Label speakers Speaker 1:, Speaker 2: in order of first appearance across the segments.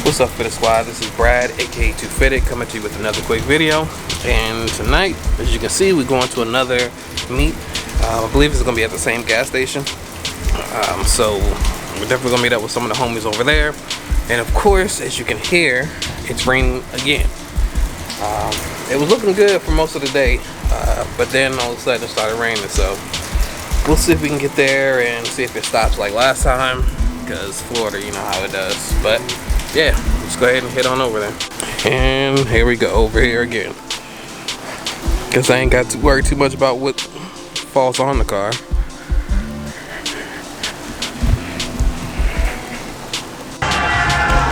Speaker 1: What's up, Fitted Squad? This is Brad, aka 2Fitted, coming to you with another quick video. And tonight, as you can see, we're going to another meet. I believe it's going to be at the same gas station. So we're definitely going to meet up with some of the homies over there. And of course, as you can hear, it's raining again. It was looking good for most of the day, but then all of a sudden it started raining. So we'll see if we can get there and see if it stops like last time, because Florida, you know how it does. But yeah, let's go ahead and head on over there. And here we go, over here again. Guess I ain't got to worry too much about what falls on the car.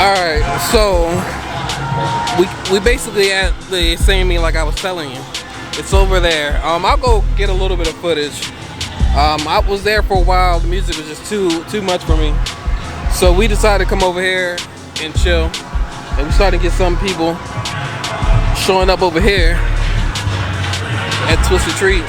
Speaker 1: Alright, so we basically at the same meet like I was telling you. It's over there. I'll go get a little bit of footage. I was there for a while. The music was just too much for me. So we decided to come over here and chill, and we started to get some people showing up over here at Twisted Treat.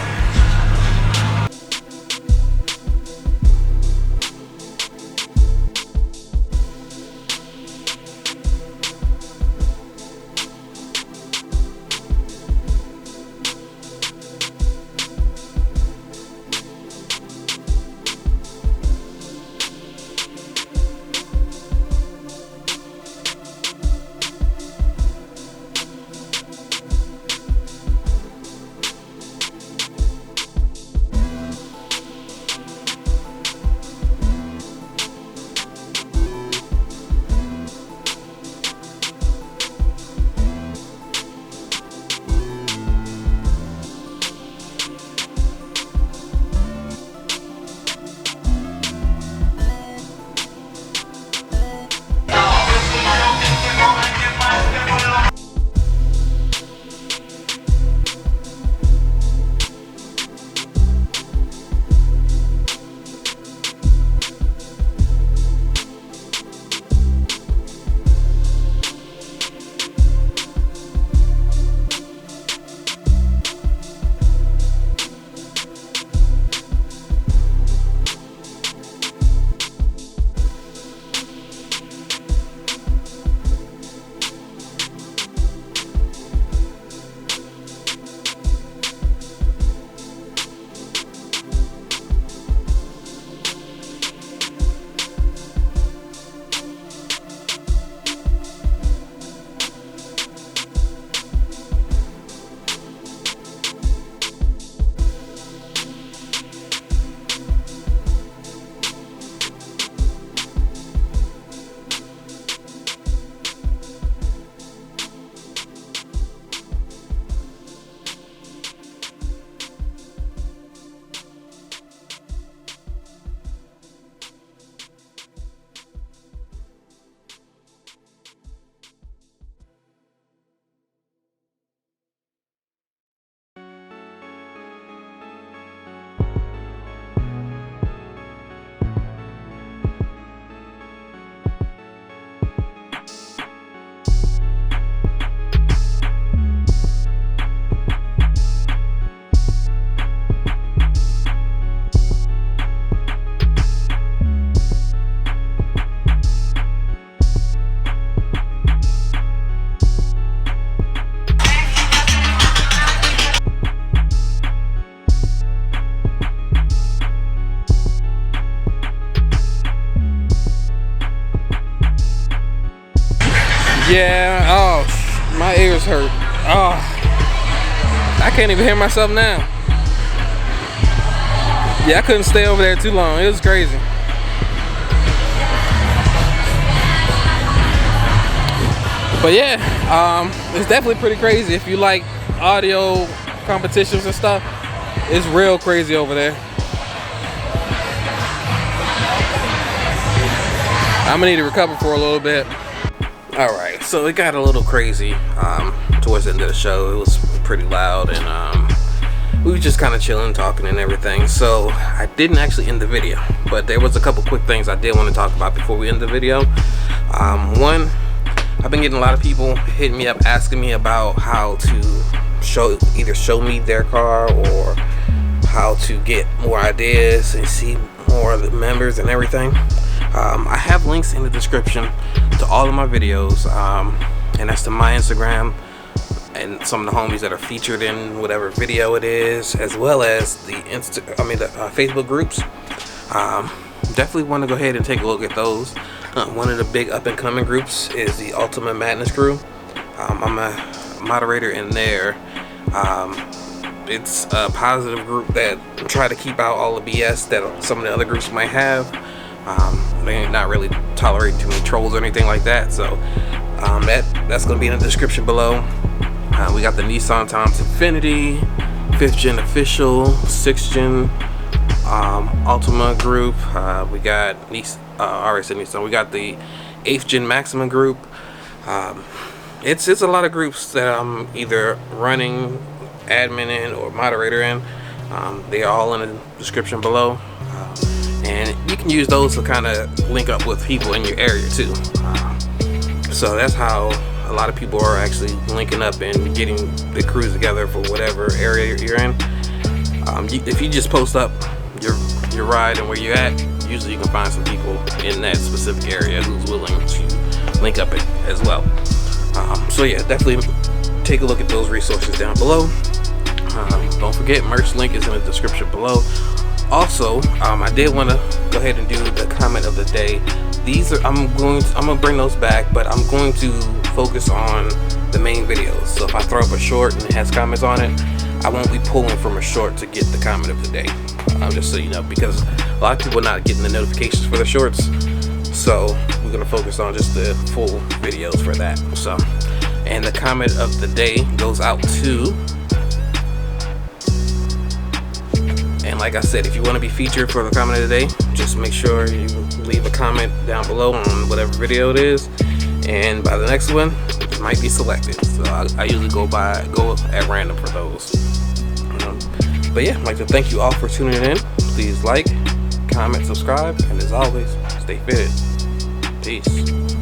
Speaker 1: Yeah, oh, my ears hurt. Oh, I can't even hear myself now. Yeah, I couldn't stay over there too long. It was crazy. But yeah, it's definitely pretty crazy. If you like audio competitions and stuff, it's real crazy over there. I'm gonna need to recover for a little bit. Alright, so it got a little crazy towards the end of the show. It was pretty loud, and we were just kind of chilling, talking and everything. So I didn't actually end the video, but there was a couple quick things I did want to talk about before we end the video. One, I've been getting a lot of people hitting me up asking me about how to either show me their car or how to get more ideas and see more of the members and everything. I have links in the description to all of my videos, and that's to my Instagram and some of the homies that are featured in whatever video it is, as well as the Facebook groups. Definitely want to go ahead and take a look at those. One of the big up and coming groups is the Ultimate Madness crew. I'm a moderator in there. It's a positive group that try to keep out all the BS that some of the other groups might have. They're not really tolerating too many trolls or anything like that. So that's going to be in the description below. We got the Nissan Times Infinity, 5th Gen Official, 6th Gen Ultima group. We got already said Nissan. We got the 8th Gen Maxima group. It's a lot of groups that I'm either running, admin in, or moderator in. They are all in the description below, and you can use those to kind of link up with people in your area too. So that's how a lot of people are actually linking up and getting the crews together for whatever area you're in. If you just post up your ride and where you're at, usually you can find some people in that specific area who's willing to link up it as well. So yeah, definitely take a look at those resources down below. Don't forget, merch link is in the description below. Also, I did want to go ahead and do the comment of the day. I'm gonna bring those back, but I'm going to focus on the main videos. So if I throw up a short and it has comments on it, I won't be pulling from a short to get the comment of the day. Just so you know, because a lot of people are not getting the notifications for the shorts. So we're gonna focus on just the full videos for that. So, and the comment of the day goes out to, and like I said, if you want to be featured for the comment of the day, just make sure you leave a comment down below on whatever video it is, and by the next one, it might be selected. So I usually go at random for those. But yeah, I'd like to thank you all for tuning in. Please like, comment, subscribe, and as always, stay fitted. Peace.